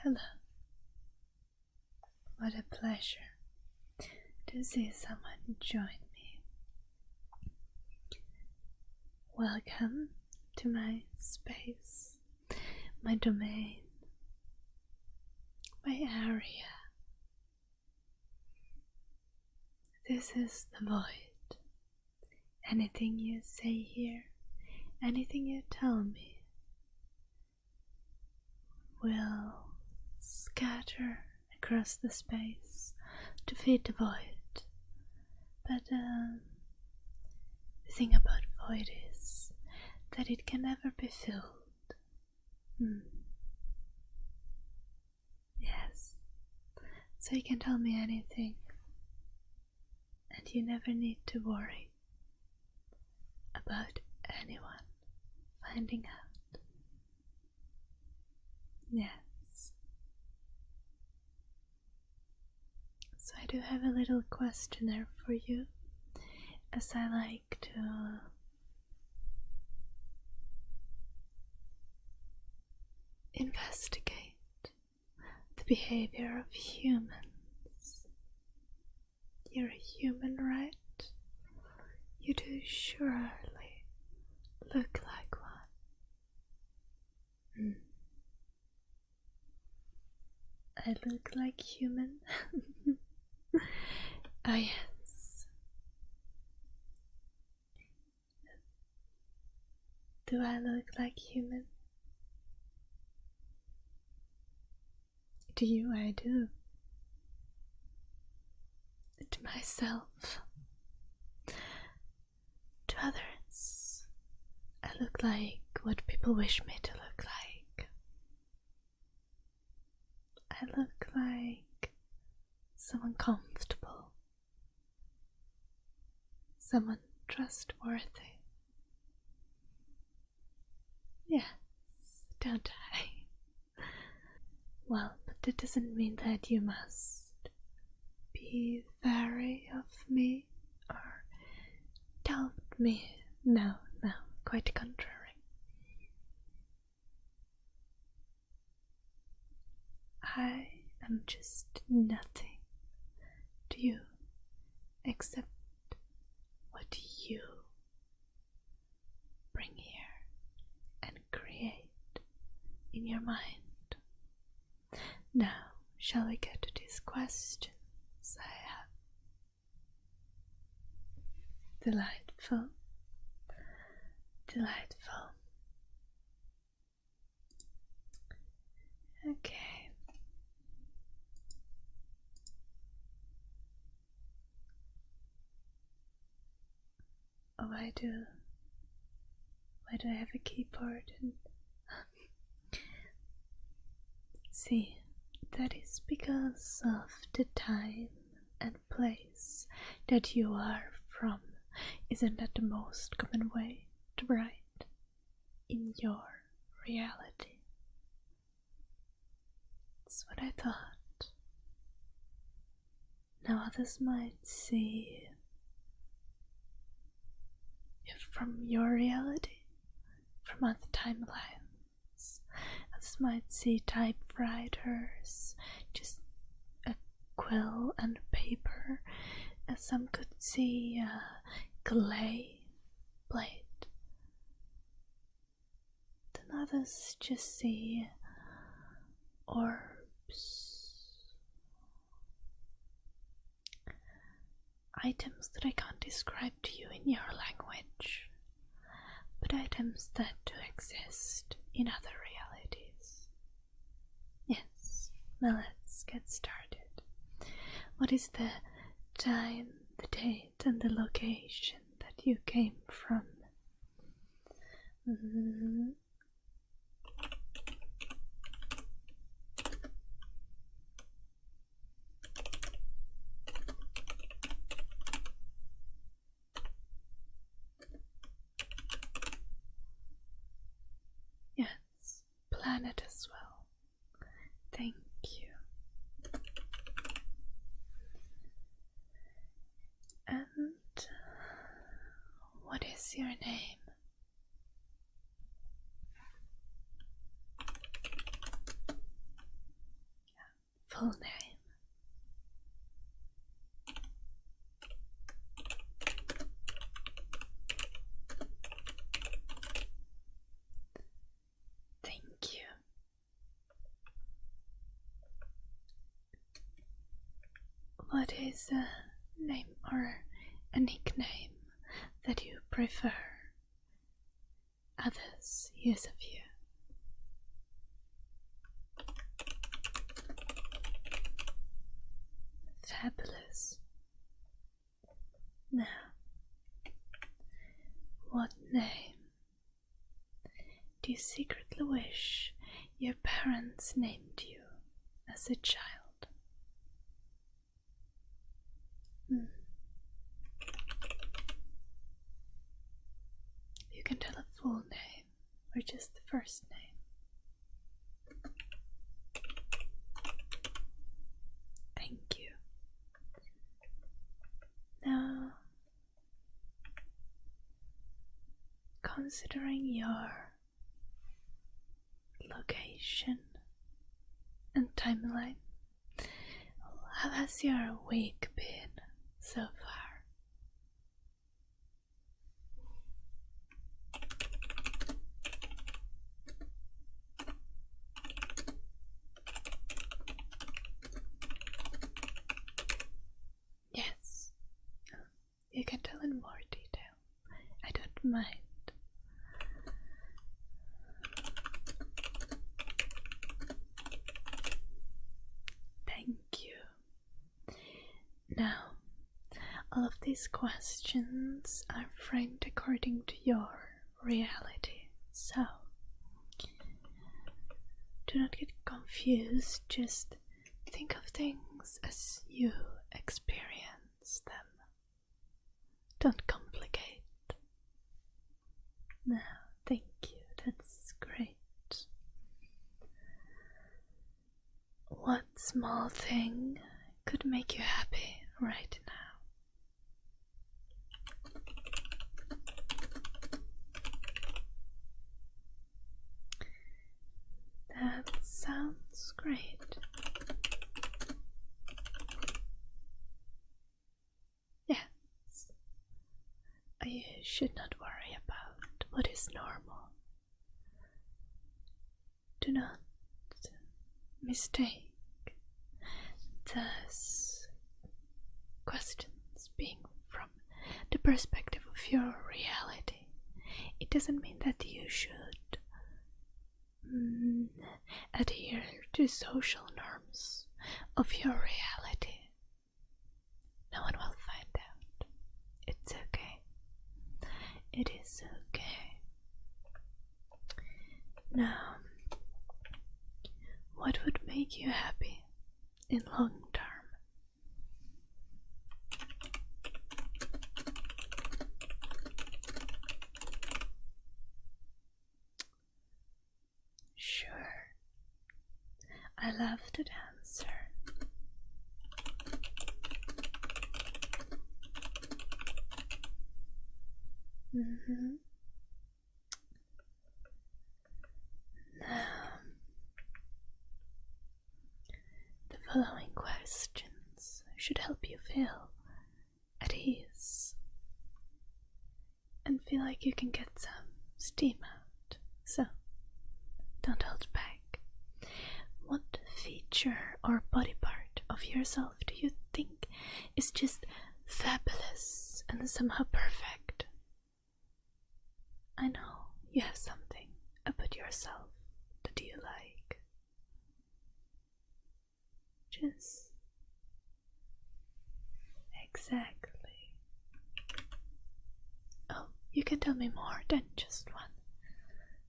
Hello. What a pleasure to see someone join me. Welcome to my space, my domain, my area. This is the void. Anything you say here, anything you tell me, will scatter across the space to feed the void. But the thing about void is that it can never be filled. Yes. So you can tell me anything, and you never need to worry about anyone finding out. Yes. So I do have a little questionnaire for you, as I like to investigate the behavior of humans. You're a human, right? You do surely look like one. I look like human? Ah, yes. Do I look like human? To you, I do. To myself. To others, I look like what people wish me to look like. I look like someone comfortable, someone trustworthy. Yes, don't I? Well, but that doesn't mean that you must be wary of me or doubt me. No, quite the contrary. I am just nothing to you except what you bring here and create in your mind. Now, shall we get to these questions I have? Delightful. Okay. Oh, why do I have a keyboard? And see, that is because of the time and place that you are from. Isn't that the most common way to write in your reality? That's what I thought. Now others might see from your reality, from other timelines. Others might see typewriters, just a quill and paper, and some could see a clay plate. Then others just see orbs, items that I can't describe to you in your language, but items that do exist in other realities. Yes, now let's get started. What is the time, the date, and the location that you came from? Yes, planet as well. Thank you. And what is your name? full name? Thank you. What is a name or a nickname that you prefer others use of you? Fabulous. Now, what name do you secretly wish your parents named you as a child? You can tell a full name or just the first name. Thank you. Now, considering your location and timeline, how has your week been so far? Yes, you can tell in more detail. I don't mind. Thank you. Now, all of these questions are framed according to your reality, so do not get confused, just think of things as you experience them. Don't complicate. No, thank you, that's great. What small thing could make you happy right now? That sounds great. Yes. You should not worry about what is normal. Do not mistake those questions being from the perspective of your reality. It doesn't mean that you should adhere to social norms of your reality. No one will find out. It's okay. It is okay. Now, what would make you happy in long term? Sure, I love that answer. Now, the following questions should help you feel at ease and feel like you can get some steam out. So, don't hold back. What feature or body part of yourself do you think is just fabulous and somehow perfect? I know you have something about yourself that you like. Just exactly. Oh, you can tell me more than just one.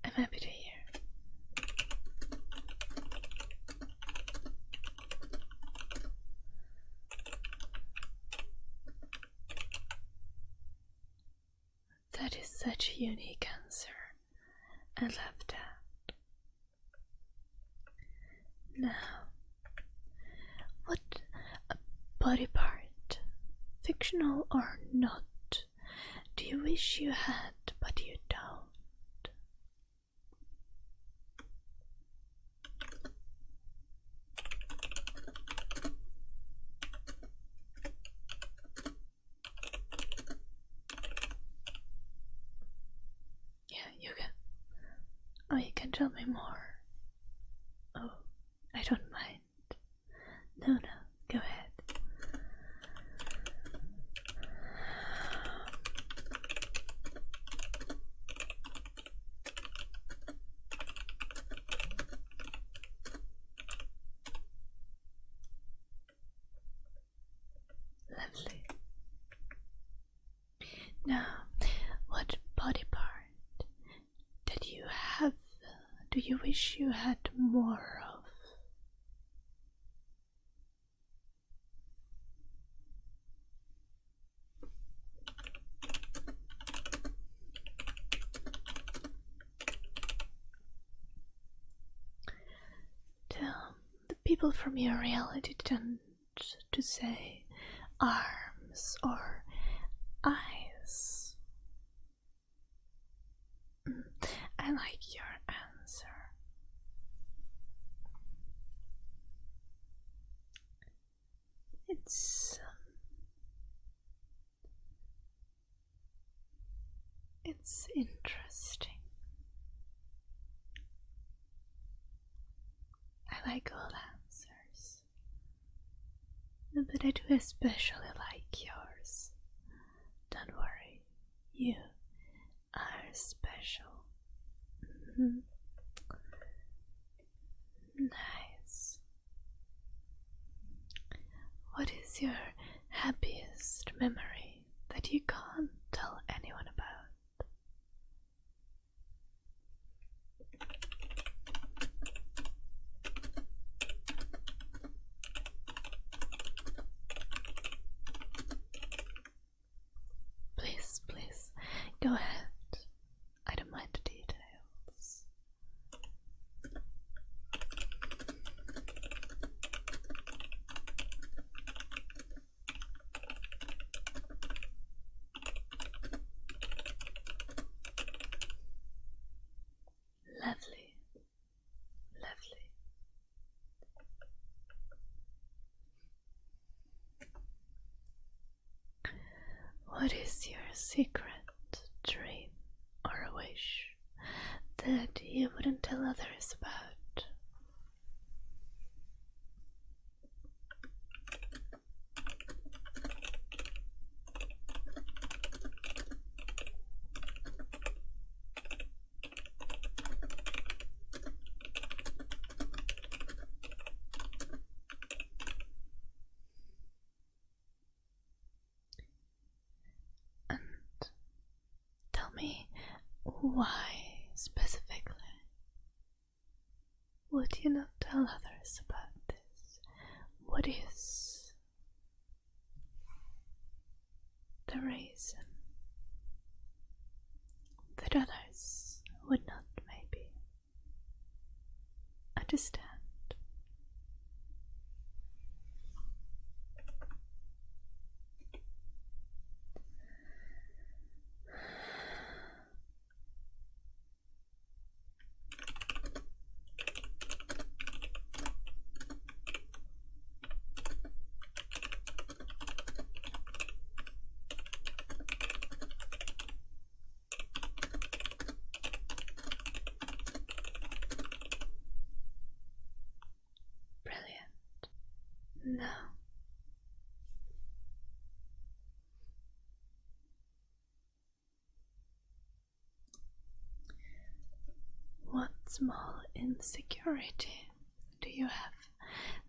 I'm happy to hear. That is such a unique answer. I love that. Now, what body part, fictional or not, do you wish you had but you don't? tell me more? Oh, I don't mind. No, go ahead. Lovely. Now, what body part that you have do you wish you had more of? The people from your reality tend to say arms or eyes. I like your answer. It's interesting. I like all answers, but I do especially like yours. Don't worry, you are special. Nice. What is your happiest memory that you can't tell anyone about? Please, go ahead. I don't mind the details. Lovely. What is your secret dream or a wish that you wouldn't tell others about? Tell me, why specifically would you not tell others about this? What is the reason that others would not maybe understand? No. What small insecurity do you have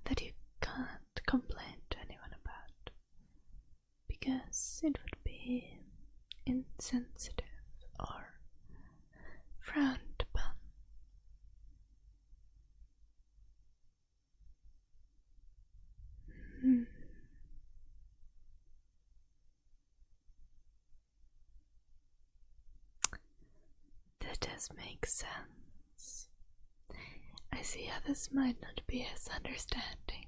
that you can't complain to anyone about? Because it would be insensitive or frowned upon. That does make sense. I see others might not be as understanding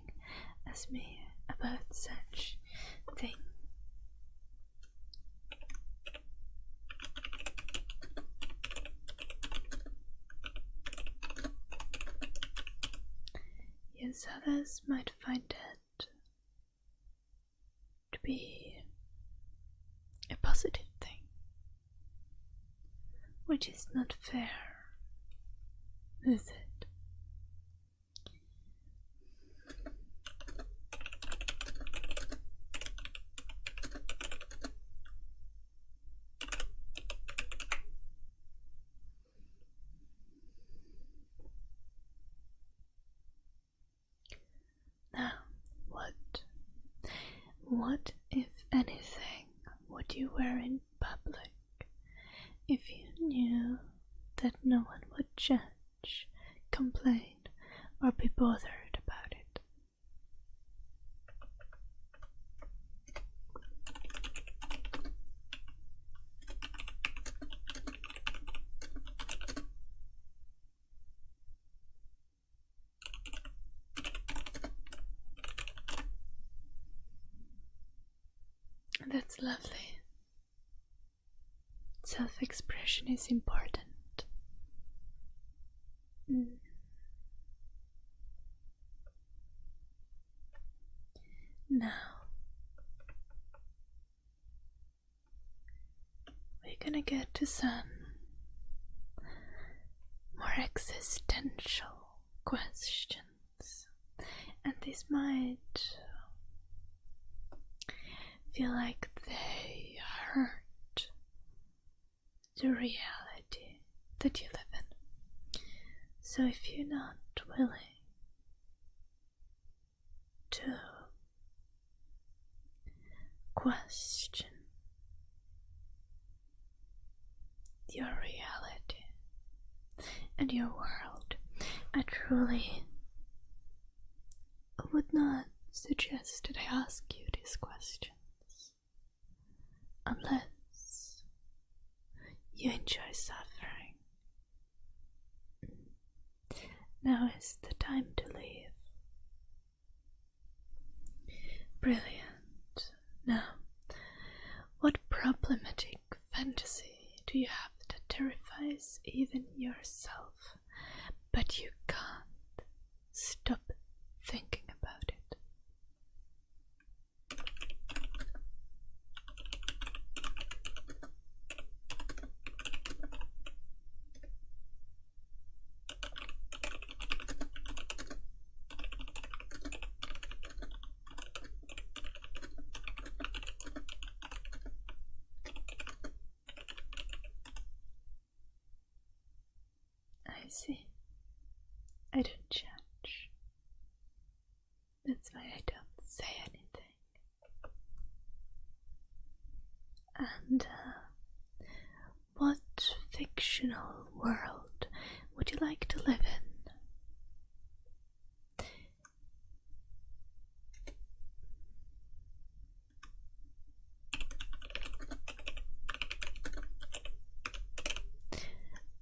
as me about such things. Yes, others might find it to be a positive thing, which is not fair. is it? Now, what, if anything, would you wear in public if you knew that no one would judge, complain, or be bothered about it? That's lovely. Self-expression is important. Now, we're gonna get to some more existential questions, and these might feel like they hurt the reality that you live in. So if you're not willing to question your reality and your world, I truly would not suggest that I ask you these questions unless you enjoy suffering. Now is the time to leave. Brilliant. Now, what problematic fantasy do you have that terrifies even yourself, but you can't stop thinking about it? I see. I don't judge. That's why I don't say anything. And what fictional world would you like to live in?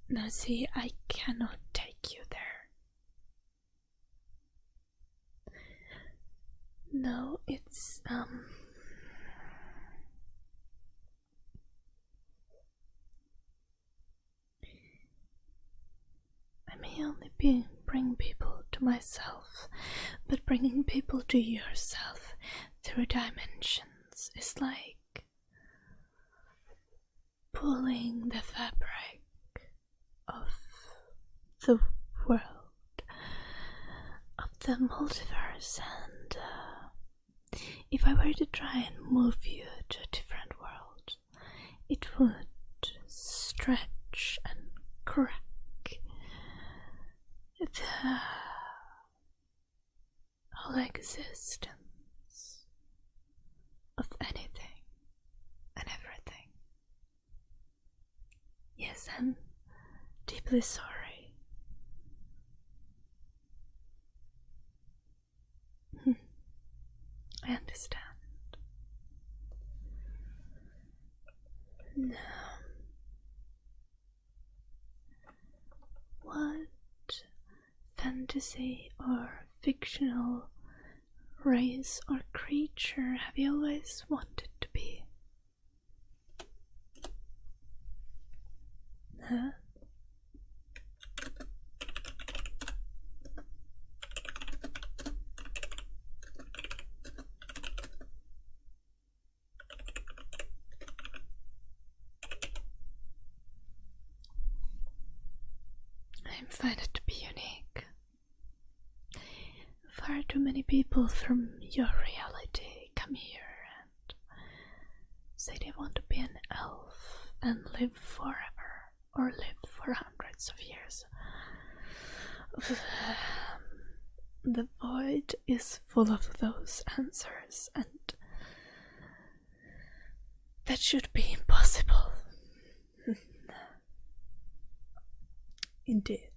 Now see, I cannot take you there. No, it's I may only bring people to myself, but bringing people to yourself through dimensions is like pulling the fabric of the world, of the multiverse, and if I were to try and move you to a different world, it would stretch and crack the whole existence of anything and everything. Yes, I'm deeply sorry. I understand. Now, what fantasy or fictional race or creature have you always wanted to be? Huh? I find it to be unique. Far too many people from your reality come here and say they want to be an elf and live forever, or live for hundreds of years. The void is full of those answers, and that should be impossible. Indeed.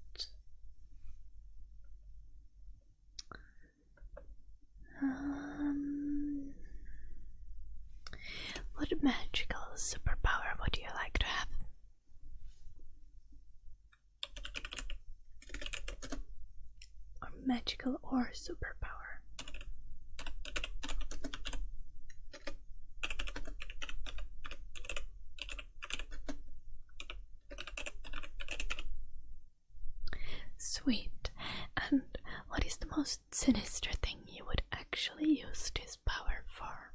What magical superpower would you like to have? Or magical or superpower? Sweet. And what is the most sinister thing you would actually use this power for?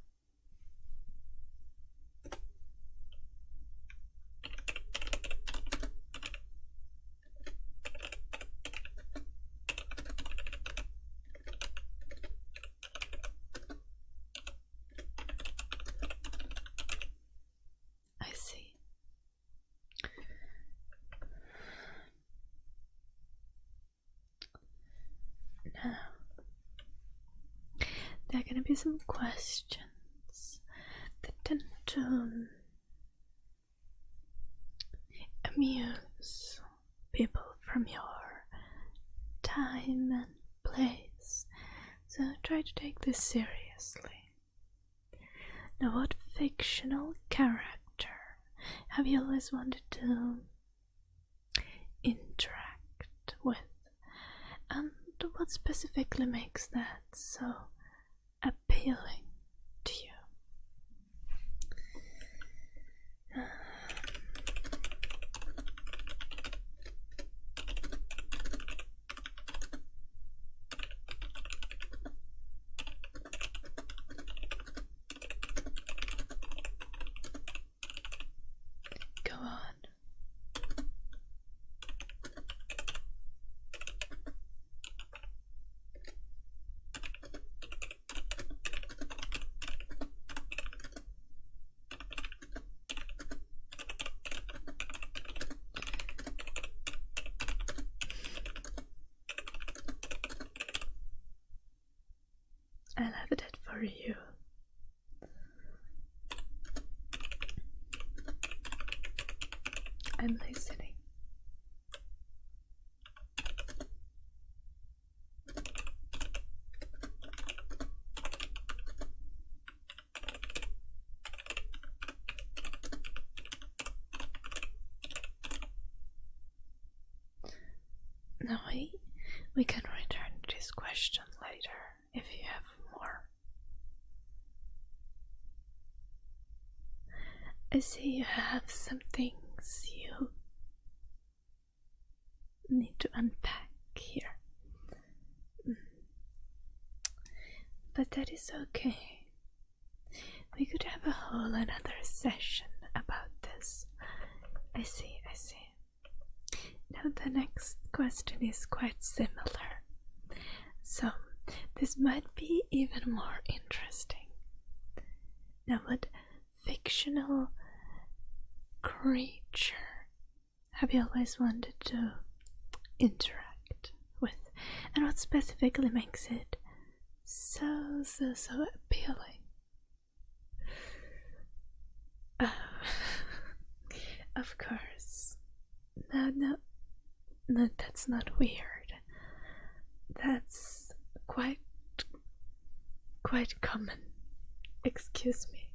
I see. Now, there are gonna be some questions that tend to amuse people from your time and place, so try to take this seriously. Now, what fictional character have you always wanted to interact with? And what specifically makes that so appealing to you? Go on. I love that for you. I'm listening. Now we can return to this question later if you have more. I see you have some things you need to unpack here. But that is okay. We could have a whole another session about this. I see. Now the next question is quite similar. So this might be even more interesting. Now, what fictional creature have you always wanted to interact with? And what specifically makes it so appealing? Of course. No, that's not weird. That's quite common. Excuse me.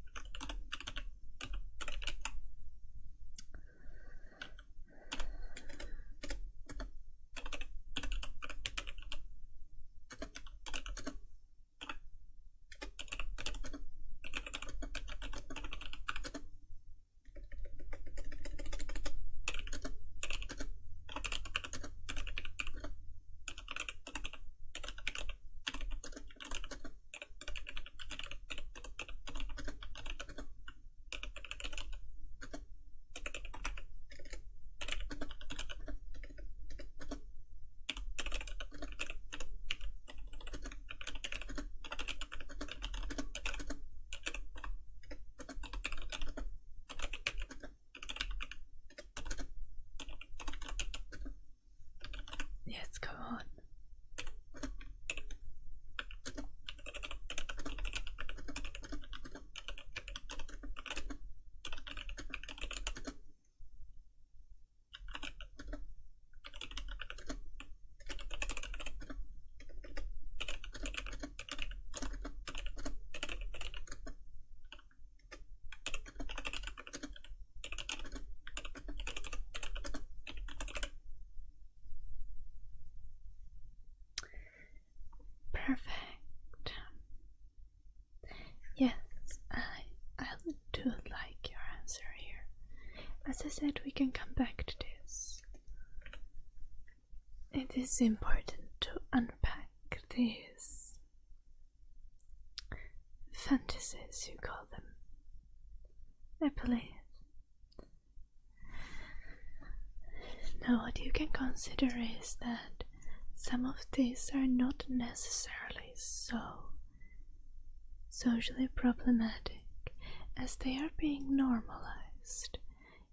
Perfect. Yes, I do like your answer here. As I said, we can come back to this. It is important to unpack these fantasies, you call them, I believe. Now, what you can consider is that some of these are not necessarily so socially problematic as they are being normalized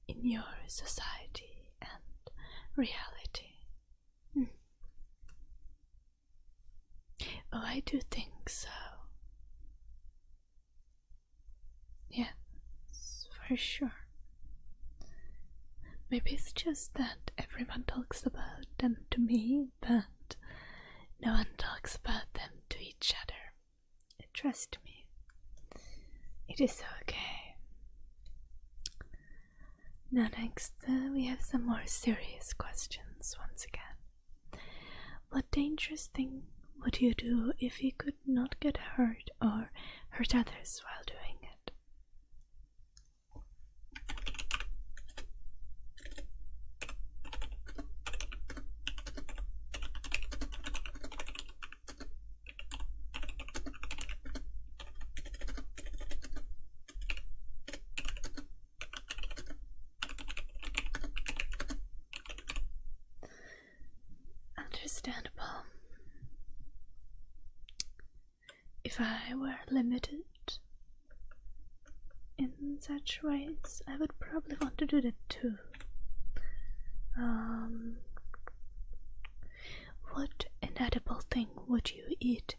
in your society and reality. Oh, I do think so. Yes, for sure. Maybe it's just that everyone talks about them to me, but no one talks about them to each other. Trust me, it is okay. Now next, we have some more serious questions once again. What dangerous thing would you do if you could not get hurt or hurt others while doing it? Understandable. If I were limited in such ways, I would probably want to do that too. What inedible thing would you eat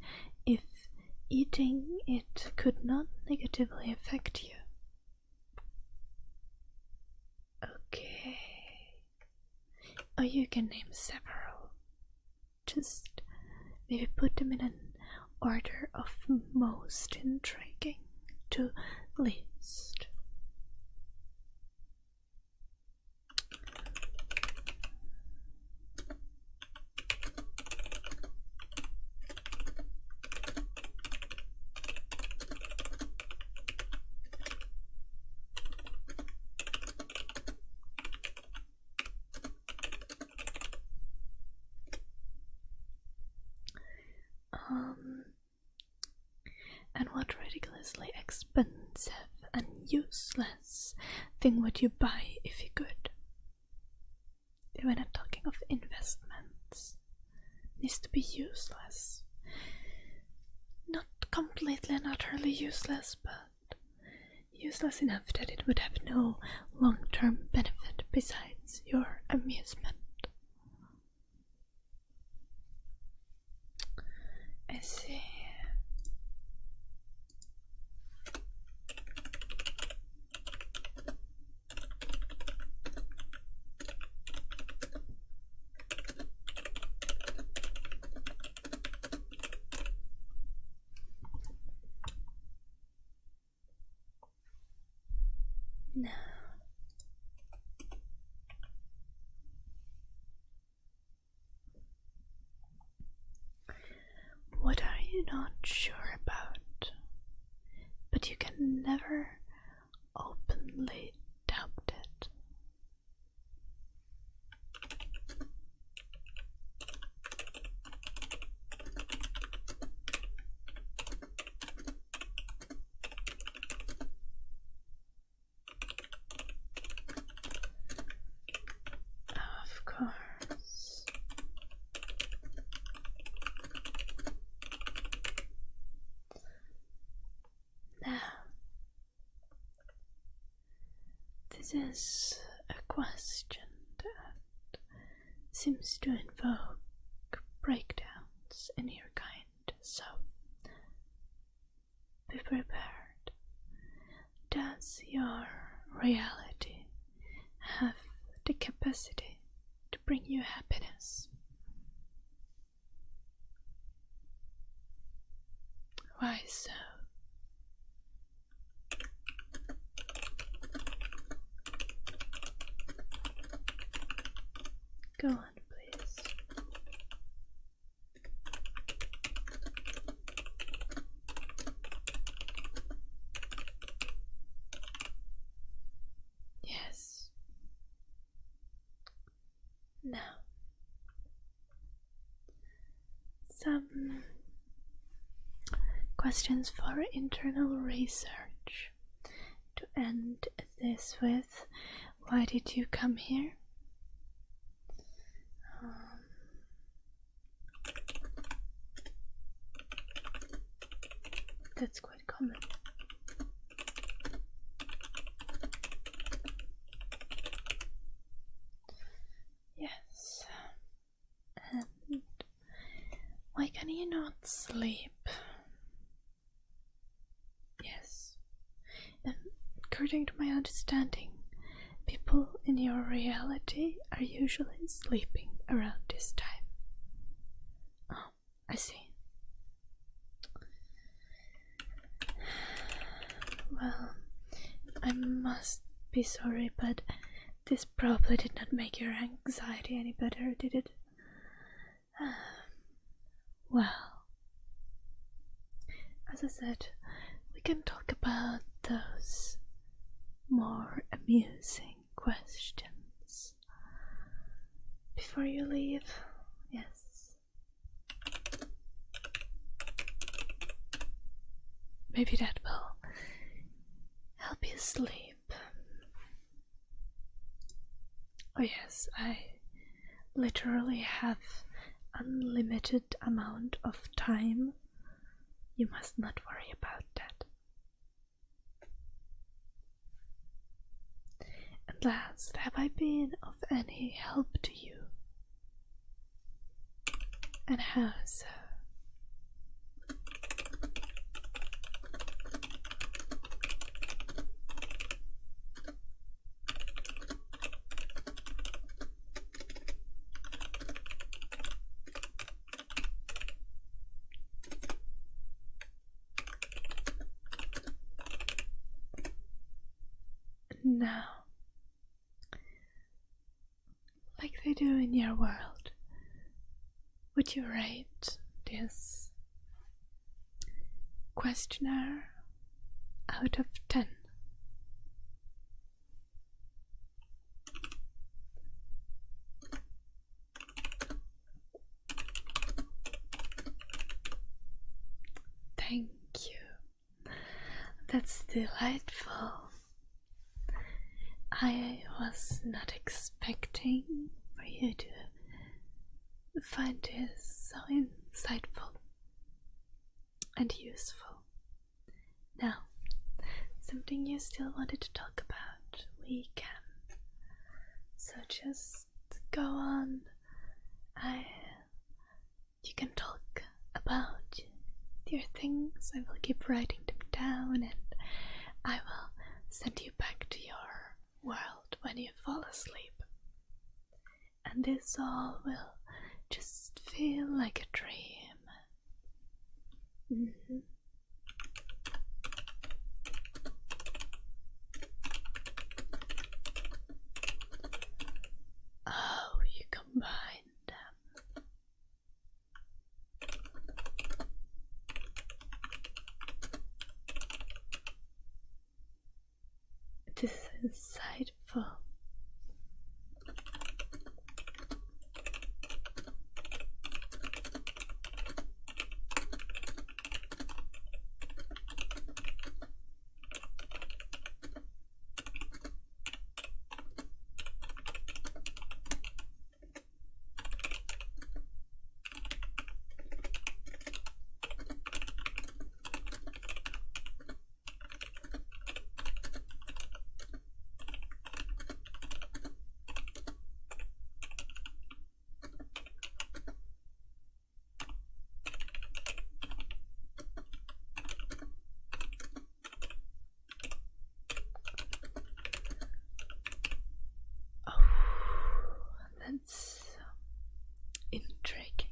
if eating it could not negatively affect you? Okay. Or you can name several. Just maybe put them in an order of most intriguing to least. And what ridiculously expensive and useless thing would you buy if you could? We're not talking of investments. It needs to be useless. Not completely and utterly useless, but useless enough that it would have no long-term benefit besides your amusement. I see. Now, what are you not sure about, but you can never openly doubt it? Of course. Now, this is a question that seems to invoke breakdowns in your kind, so be prepared. Does your reality have the capacity to bring you happiness? Why so? Go on, please. Now, some questions for internal research. To end this with, why did you come here? That's quite common. Yes. And why can you not sleep? Yes. And according to my understanding, people in your reality are usually sleeping around this time. Oh, I see. Well, I must be sorry, but this probably did not make your anxiety any better, did it? Well, as I said, we can talk about those more amusing questions before you leave. Yes. Maybe that will help you sleep. Oh yes, I literally have unlimited amount of time. You must not worry about that. At last, have I been of any help to you? And how so? Now, like they do in your world, would you rate this questionnaire out of 10? Thank you. That's delightful. I was not expecting for you to find this so insightful and useful. Now, something you still wanted to talk about, we can. So just go on. You can talk about your things. I will keep writing them down, and I will send you back to your world when you fall asleep. And this all will just feel like a dream. Oh, you combine them. This is insightful. That's intriguing.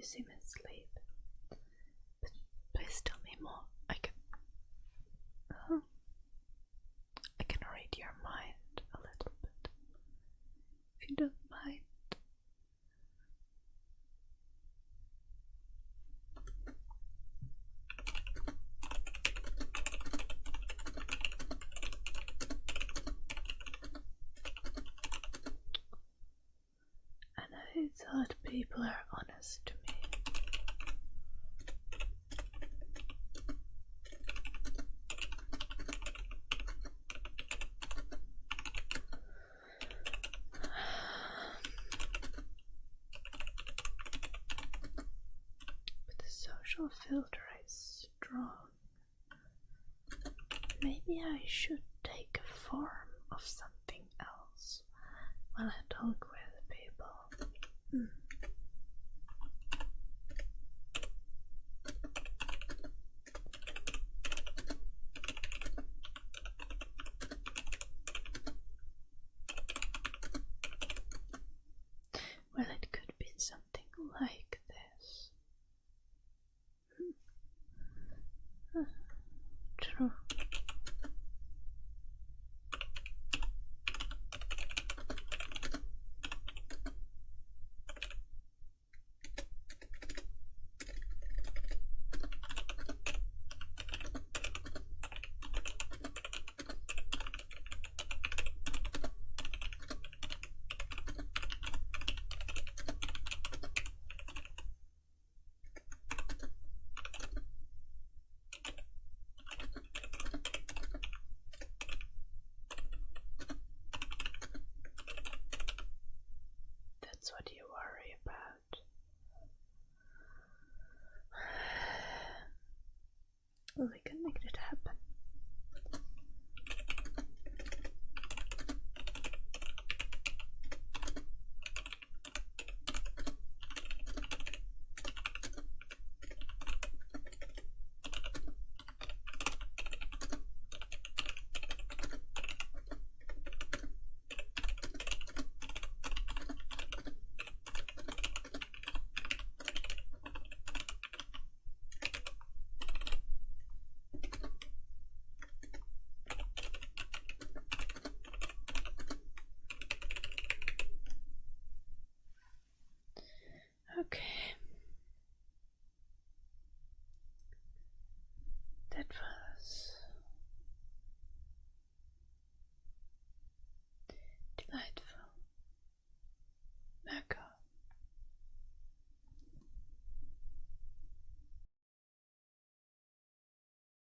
seem asleep. But please tell me more. I can read your mind a little bit, if you don't mind. And I thought people are honest to me. But the social filter is strong. Maybe I should take a form of something else while I talk with people. Well, it could be something like this. True. That's what you worry about. Well, we can make it happen. Okay.